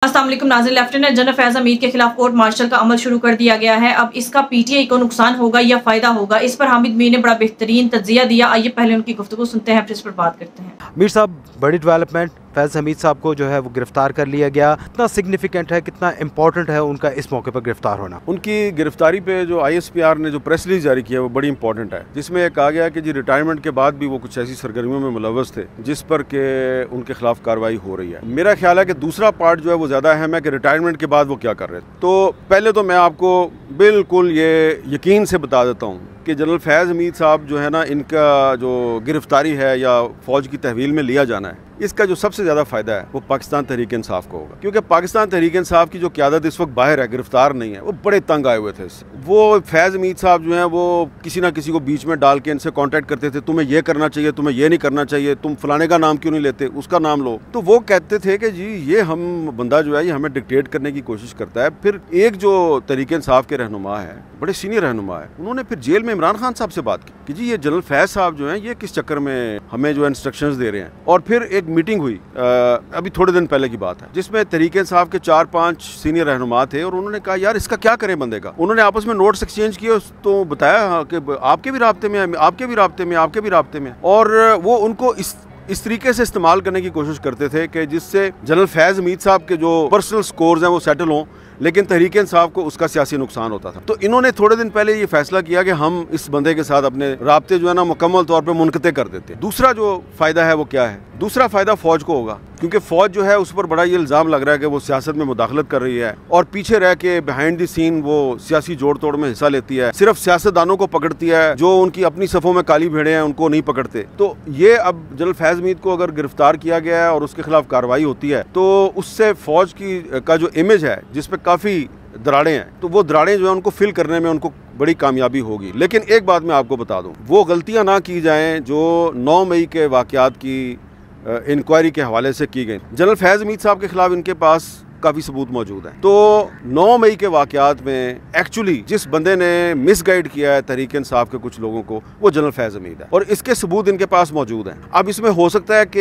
अस्सलाम वालेकुम नाज़रीन, लेफ्टिनेंट जनरल फैज़ हमीद के खिलाफ कोर्ट मार्शल का अमल शुरू कर दिया गया है। अब इसका पीटीआई को नुकसान होगा या फ़ायदा होगा, इस पर हामिद मीर ने बड़ा बेहतरीन तज्ज़िया दिया। आइए पहले उनकी गुफ्तगू सुनते हैं, फिर इस पर बात करते हैं। मीर साहब, बड़ी डेवलपमेंट, फैज़ हमीद साहब को जो है वो गिरफ्तार कर लिया गया। कितना सिग्निफिकेंट है, कितना इंपॉर्टेंट है उनका इस मौके पर गिरफ्तार होना? उनकी गिरफ्तारी पे जो ISPR ने जो प्रेस रिलीज जारी किया है वो बड़ी इंपॉर्टेंट है, जिसमें कहा गया कि जी रिटायरमेंट के बाद भी वो कुछ ऐसी सरगर्मियों में मुलव्वस थे जिस पर के उनके खिलाफ कार्रवाई हो रही है। मेरा ख्याल है कि दूसरा पार्ट जो है वो ज़्यादा अहम है कि रिटायरमेंट के बाद वो क्या कर रहे थे। तो पहले तो मैं आपको बिल्कुल ये यकीन से बता देता हूँ कि जनरल फैज़ हमीद साहब जो है ना, इनका जो गिरफ्तारी है या फ़ौज की तहवील में लिया जाना है, इसका जो सबसे ज़्यादा फ़ायदा है वो पाकिस्तान तहरीक इंसाफ को होगा, क्योंकि पाकिस्तान तहरीक इंसाफ की जो क़यादत इस वक्त बाहर है, गिरफ्तार नहीं है, वो बड़े तंग आए हुए थे इससे। वो फैज़ हमीद साहब जो हैं वो किसी ना किसी को बीच में डाल के इनसे कॉन्टैक्ट करते थे, तुम्हें ये करना चाहिए, तुम्हें ये नहीं करना चाहिए, तुम फलाने का नाम क्यों नहीं लेते, उसका नाम लो। तो वो कहते थे कि जी ये हम बंदा जो है ये हमें डिक्टेट करने की कोशिश करता है। फिर एक जो तहरीक इंसाफ के रहनुमा है, बड़े सीनियर रहनुमा है, उन्होंने फिर जेल में इमरान खान साहब से बात की कि जी ये जनरल फैज़ साहब जो हैं ये किस चक्कर में हमें जो इंस्ट्रक्शंस दे रहे हैं। और फिर एक मीटिंग हुई अभी थोड़े दिन पहले की बात है, जिसमें तहरीक इंसाफ के 4-5 सीनियर रहनुमा थे और उन्होंने कहा यार इसका क्या करें बंदे का। उन्होंने आपस में नोट्स एक्सचेंज किए, तो बताया कि आपके भी राब्ते में, आपके भी राब्ते में, आपके भी राब्ते में। और वो उनको इस तरीके से इस्तेमाल करने की कोशिश करते थे कि जिससे जनरल फैज़ हमीद साहब के जो पर्सनल स्कोर्स हैं वो सेटल हों, लेकिन तहरीक इंसाफ को उसका सियासी नुकसान होता था। तो इन्होंने थोड़े दिन पहले ये फैसला किया कि हम इस बंदे के साथ अपने राब्ते जो है ना मुकम्मल तौर पे मुनक़ते कर देते। दूसरा जो फ़ायदा है वो क्या है? दूसरा फ़ायदा फ़ौज को होगा, क्योंकि फ़ौज जो है उस पर बड़ा ये इल्ज़ाम लग रहा है कि वो सियासत में मुदाखलत कर रही है और पीछे रह के बिहाइंड द सीन वो सियासी जोड़ तोड़ में हिस्सा लेती है, सिर्फ सियासतदानों को पकड़ती है, जो उनकी अपनी सफ़ों में काली भेड़े हैं उनको नहीं पकड़ते। तो ये अब जनरल फैज़ हमीद को अगर गिरफ्तार किया गया है और उसके खिलाफ कार्रवाई होती है तो उससे फ़ौज का जो इमेज है जिसपे काफ़ी दराड़ें हैं, तो वो दराड़ें जो है उनको फिल करने में उनको बड़ी कामयाबी होगी। लेकिन एक बात मैं आपको बता दूं, वो गलतियां ना की जाएं जो 9 मई के वाक़यात की इंक्वायरी के हवाले से की गई। जनरल फैज़ हमीद साहब के खिलाफ इनके पास काफ़ी सबूत मौजूद हैं। तो 9 मई के वाक़यात में एक्चुअली जिस बंदे ने मिसगाइड किया है तहरीक इंसाफ के कुछ लोगों को, वो जनरल फैज़ हमीद है और इसके सबूत इनके पास मौजूद हैं। अब इसमें हो सकता है कि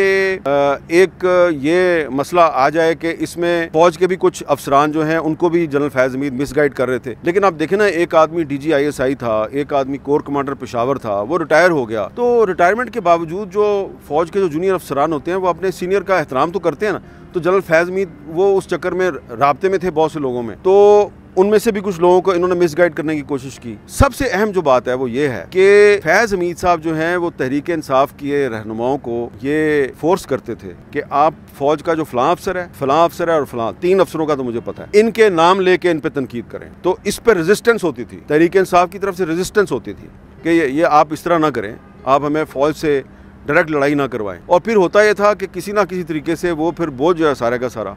एक ये मसला आ जाए कि इसमें फ़ौज के भी कुछ अफसरान जो हैं उनको भी जनरल फैज़ हमीद मिसगाइड कर रहे थे। लेकिन आप देखें ना, एक आदमी DG ISI था, एक आदमी कोर कमांडर पेशावर था, वो रिटायर हो गया। तो रिटायरमेंट के बावजूद जो फ़ौज के जो जूनियर अफसरान होते हैं वो अपने सीनियर का एहतराम तो करते हैं ना। तो जनरल फैज़ हमीद वो उस चक्कर में राब्ते में थे बहुत से लोगों में, तो उनमें से भी कुछ लोगों को इन्होंने मिसगाइड करने की कोशिश की। सबसे अहम जो बात है वो ये है कि फैज़ हमीद साहब जो हैं वो तहरीक इंसाफ के रहनुमाओं को ये फोर्स करते थे कि आप फौज का जो फलां अफसर है और फलां 3 अफसरों का तो मुझे पता है, इनके नाम लेके इन पे तनकीद करें। तो इस पर रेजिस्टेंस होती थी, तहरीक इंसाफ की तरफ से रेजिस्टेंस होती थी कि ये आप इस तरह ना करें, आप हमें फौज से डायरेक्ट लड़ाई ना करवाएं। और फिर होता यह था कि किसी ना किसी तरीके से वो फिर बोझ जो है सारे का सारा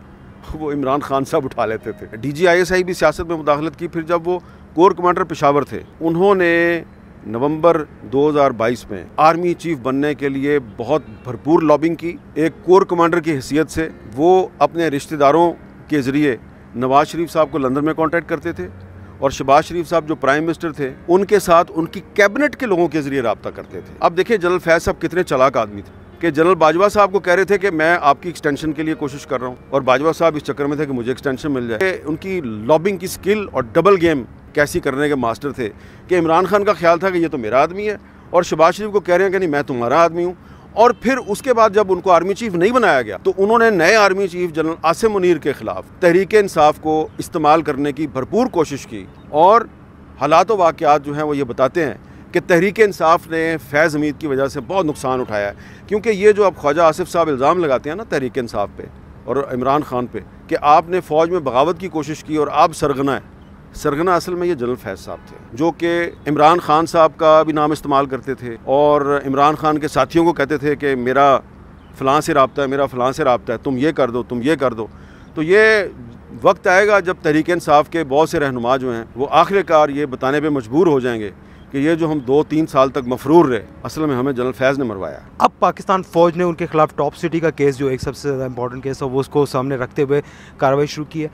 वो इमरान खान साहब उठा लेते थे। DG ISI भी सियासत में मुदाखलत की। फिर जब वो कोर कमांडर पेशावर थे, उन्होंने नवंबर 2022 में आर्मी चीफ बनने के लिए बहुत भरपूर लॉबिंग की। एक कोर कमांडर की हैसियत से वो अपने रिश्तेदारों के ज़रिए नवाज शरीफ साहब को लंदन में कॉन्टैक्ट करते थे और शहबाज शरीफ साहब जो प्राइम मिनिस्टर थे उनके साथ उनकी कैबिनेट के लोगों के जरिए रब्ता करते थे। अब देखिए जनरल फैज़ साहब कितने चालाक आदमी थे कि जनरल बाजवा साहब को कह रहे थे कि मैं आपकी एक्सटेंशन के लिए कोशिश कर रहा हूँ, और बाजवा साहब इस चक्कर में थे कि मुझे एक्सटेंशन मिल जाए। उनकी लॉबिंग की स्किल और डबल गेम कैसी करने के मास्टर थे कि इमरान खान का ख्याल था कि ये तो मेरा आदमी है और शहबाज शरीफ को कह रहे हैं कि नहीं मैं तुम्हारा आदमी हूँ। और फिर उसके बाद जब उनको आर्मी चीफ नहीं बनाया गया तो उन्होंने नए army chief general Asim Munir के खिलाफ तहरीक इंसाफ को इस्तेमाल करने की भरपूर कोशिश की। और हालात व वाक़यात जो हैं वो ये बताते हैं कि तहरीक इंसाफ ने फैज़ हमीद की वजह से बहुत नुकसान उठाया है, क्योंकि ये जो अब ख्वाजा आसिफ साहब इल्ज़ाम लगाते हैं ना तहरीक इंसाफ पे और इमरान खान पे कि आपने फ़ौज में बगावत की कोशिश की और आप सरगना है, सरगना असल में ये जनरल फैज़ साहब थे, जो कि इमरान खान साहब का भी नाम इस्तेमाल करते थे और इमरान खान के साथियों को कहते थे कि मेरा फ़लाँ से रब्ता है, मेरा फ़लाँ से रब्ता है, तुम ये कर दो, तुम ये कर दो। तो ये वक्त आएगा जब तहरीक इंसाफ के बहुत से रहनुमा जो हैं वो आखिरकार ये बताने पे मजबूर हो जाएंगे कि ये जो हम 2-3 साल तक मफरूर रहे, असल में हमें जनरल फैज़ ने मरवाया। अब पाकिस्तान फ़ौज ने उनके खिलाफ टॉप सिटी का केस, जो एक सबसे ज़्यादा इंपॉर्टेंट केस है, वो उसको सामने रखते हुए कार्रवाई शुरू की है।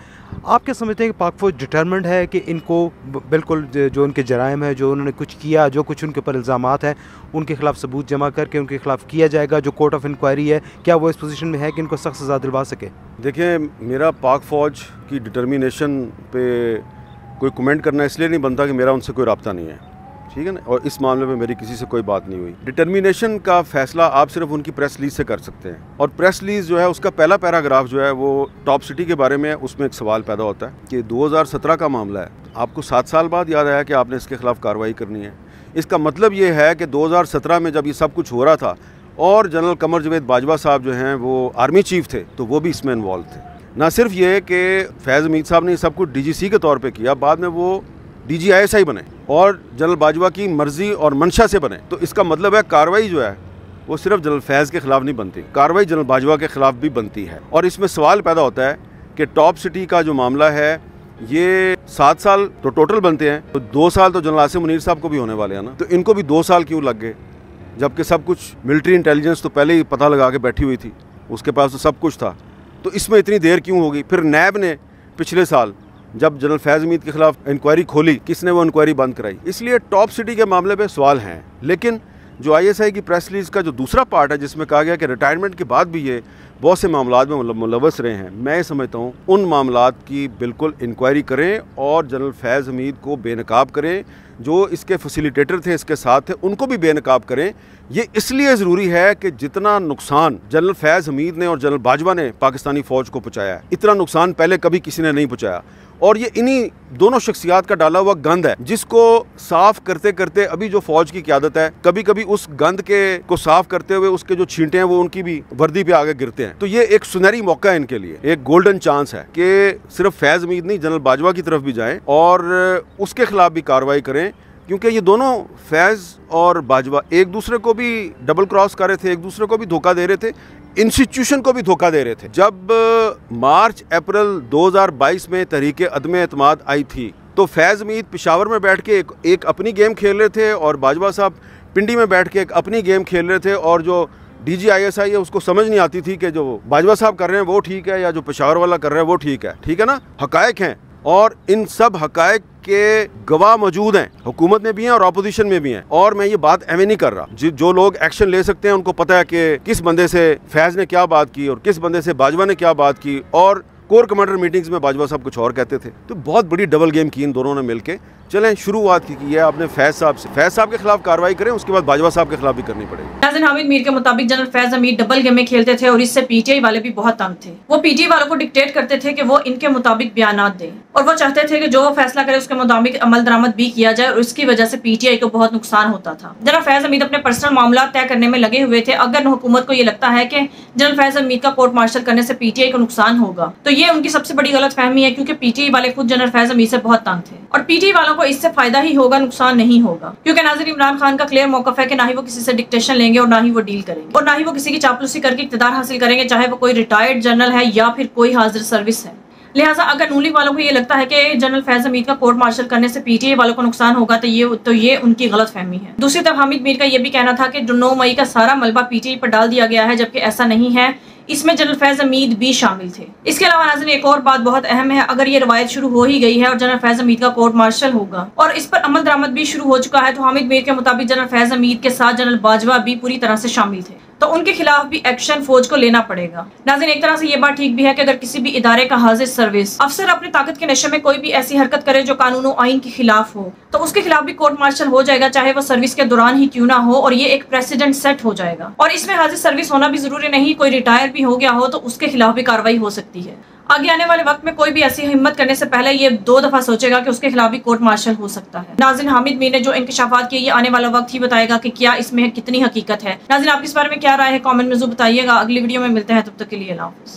आप क्या समझते हैं कि पाक फ़ौज डिटर्मेंड है कि इनको बिल्कुल जो उनके जराइम है, जो उन्होंने कुछ किया, जो कुछ उनके ऊपर इल्ज़ामात हैं, उनके खिलाफ सबूत जमा करके उनके खिलाफ किया जाएगा? जो कोर्ट ऑफ इंक्वायरी है, क्या वो इस पोजीशन में है कि इनको सख्त सज़ा दिलवा सके? देखिए, मेरा पाक फ़ौज की डिटर्मिनेशन पे कोई कमेंट करना इसलिए नहीं बनता कि मेरा उनसे कोई रब्ता नहीं है, ठीक है ना, और इस मामले में मेरी किसी से कोई बात नहीं हुई। डिटर्मिनेशन का फैसला आप सिर्फ उनकी प्रेस रिलीज से कर सकते हैं, और प्रेस रिलीज जो है उसका पहला पैराग्राफ जो है वो टॉप सिटी के बारे में है। उसमें एक सवाल पैदा होता है कि 2017 का मामला है, आपको 7 साल बाद याद आया कि आपने इसके खिलाफ कार्रवाई करनी है। इसका मतलब ये है कि 2017 में जब ये सब कुछ हो रहा था और जनरल कमर जावेद बाजवा साहब जो हैं वो आर्मी चीफ थे, तो वो भी इसमें इन्वॉल्व थे। ना सिर्फ ये कि फैज़ हमीद साहब ने सब कुछ DGC के तौर पे किया, बाद में वो DG ISI बने और जनरल बाजवा की मर्जी और मंशा से बने, तो इसका मतलब है कार्रवाई जो है वो सिर्फ जनरल फैज़ के खिलाफ नहीं बनती, कार्रवाई जनरल बाजवा के खिलाफ भी बनती है। और इसमें सवाल पैदा होता है कि टॉप सिटी का जो मामला है ये 7 साल तो टोटल बनते हैं, तो 2 साल तो जनरल आसिम मुनीर साहब को भी होने वाले हैं ना, तो इनको भी 2 साल क्यों लग गए? जबकि सब कुछ मिलिट्री इंटेलिजेंस तो पहले ही पता लगा के बैठी हुई थी, उसके पास तो सब कुछ था, तो इसमें इतनी देर क्यों होगी? फिर नैब ने पिछले साल जब जनरल फैज़ हमीद के खिलाफ इंक्वायरी खोली, किसने वो इंक्वायरी बंद कराई? इसलिए टॉप सिटी के मामले पे सवाल हैं। लेकिन जो ISI की प्रेस रिलीज का जो दूसरा पार्ट है जिसमें कहा गया कि रिटायरमेंट के बाद भी ये बहुत से मामलात में मुलव्वस रहे हैं, मैं समझता हूँ उन मामलात की बिल्कुल इंक्वायरी करें और जनरल फैज़ हमीद को बेनकाब करें। जो इसके फैसिलिटेटर थे, इसके साथ थे, उनको भी बेनकाब करें। ये इसलिए ज़रूरी है कि जितना नुकसान जनरल फैज़ हमीद ने और जनरल बाजवा ने पाकिस्तानी फ़ौज को पहुँचाया है, इतना नुकसान पहले कभी किसी ने नहीं पहुँचाया, और ये इन्हीं दोनों शख्सियात का डाला हुआ गंद है जिसको साफ करते करते अभी जो फौज की क़यादत है, कभी कभी उस गंद को साफ करते हुए उसके जो छींटे हैं वो उनकी भी वर्दी पे आगे गिरते हैं। तो ये एक सुनहरी मौका है इनके लिए, एक गोल्डन चांस है कि सिर्फ फैज़ हमीद नहीं, जनरल बाजवा की तरफ भी जाएं और उसके खिलाफ भी कार्रवाई करें, क्योंकि ये दोनों फैज़ और बाजवा एक दूसरे को भी डबल क्रॉस कर रहे थे, एक दूसरे को भी धोखा दे रहे थे, इंस्टीट्यूशन को भी धोखा दे रहे थे। जब मार्च अप्रैल 2022 में तहरीक अदम एतमाद आई थी, तो फैज़ हमीद पेशावर में बैठ के एक अपनी गेम खेल रहे थे और बाजवा साहब पिंडी में बैठ के एक अपनी गेम खेल रहे थे, और जो DG ISI है उसको समझ नहीं आती थी कि जो बाजवा साहब कर रहे हैं वो ठीक है या जो पेशावर वाला कर रहा है वो ठीक है ना। हकायक हैं और इन सब हकायक के गवाह मौजूद हैं, हुकूमत में भी हैं और अपोजिशन में भी हैं। और मैं ये बात एवं नहीं कर रहा, जो लोग एक्शन ले सकते हैं उनको पता है कि किस बंदे से फैज़ ने क्या बात की और किस बंदे से बाजवा ने क्या बात की, और कोर कमांडर मीटिंग्स में बाजवा साहब कुछ और कहते थे। तो बहुत बड़ी डबल गेम की इन दोनों ने मिलके। चलें, शुरुआत की है आपने फैज़ साहब से, फैज़ साहब के खिलाफ कार्रवाई करें, उसके बाद बाजवा साहब के खिलाफ भी करनी पड़ेगी। नाज़रीन, हामिद मीर के मुताबिक जनरल फैज़ हमीद डबल गेम में खेलते थे और इससे PTI वाले भी बहुत तंग थे। वो PTI वालों को डिक्टेट करते थे कि वो इनके मुताबिक बयानात दें, और वो चाहते थे कि जो वो फैसला करे उसके मुताबिक अमल दरामद भी किया जाए, और इसकी वजह से PTI को बहुत नुकसान होता था। जनरल फैज़ हमीद अपने पर्सनल मामला तय करने में लगे हुए थे। अगर हुकूमत को ये लगता है कि जनरल फैज़ हमीद का कोर्ट मार्शल करने से PTI को नुकसान होगा, तो ये उनकी सबसे बड़ी गलतफहमी है, क्योंकि PTI वाले खुद जनरल फैज़ हमीद से बहुत तंग थे और PTI वालों को इससे फायदा ही होगा, नुकसान नहीं होगा। क्योंकि नाज़रीन, इमरान खान का क्लियर मौक़िफ़ है कि ना ही वो किसी से डिक्टेशन लेंगे और ना ही वो डील करेंगे, और ना ही वो किसी की चापलूसी करके इक़्तिदार हासिल करेंगे, चाहे वो कोई रिटायर्ड जनरल है या फिर कोई हाजिर सर्विस है। लिहाजा अगर नून लीग वालों को ये लगता है कि जनरल फैज़ हमीद का कोर्ट मार्शल करने से PTI वालों को नुकसान होगा, तो ये उनकी गलतफहमी है। दूसरी तरफ हामिद मीर का ये भी कहना था कि 9 मई का सारा मलबा PTI पर डाल दिया गया है, जबकि ऐसा नहीं है, इसमें जनरल फैज़ हमीद भी शामिल थे। इसके अलावा नाज़रीन, एक और बात बहुत अहम है, अगर ये रवायत शुरू हो ही गई है और जनरल फैज़ हमीद का कोर्ट मार्शल होगा और इस पर अमल दरामद भी शुरू हो चुका है, तो हामिद मीर के मुताबिक जनरल फैज़ हमीद के साथ जनरल बाजवा भी पूरी तरह से शामिल थे, तो उनके खिलाफ भी एक्शन फौज को लेना पड़ेगा। नाज़रीन, एक तरह से ये बात ठीक भी है कि अगर किसी भी इदारे का हाजिर सर्विस अफसर अपनी ताकत के नशे में कोई भी ऐसी हरकत करे जो कानून और आइन के खिलाफ हो, तो उसके खिलाफ भी कोर्ट मार्शल हो जाएगा, चाहे वो सर्विस के दौरान ही क्यों ना हो, और ये एक प्रेसिडेंट सेट हो जाएगा। और इसमें हाजिर सर्विस होना भी जरूरी नहीं, कोई रिटायर भी हो गया हो तो उसके खिलाफ भी कार्रवाई हो सकती है। आगे आने वाले वक्त में कोई भी ऐसी हिम्मत करने से पहले ये 2 दफा सोचेगा कि उसके खिलाफ भी कोर्ट मार्शल हो सकता है। नाज़रीन, हामिद मीर ने जो इंकशाफात किए, ये आने वाला वक्त ही बताएगा कि क्या इसमें कितनी हकीकत है। नाज़रीन, आपके इस बारे में क्या राय है, कमेंट में जरूर बताइएगा। अगली वीडियो में मिलते हैं, तब तक के लिए अल्लाह हाफ़िज़।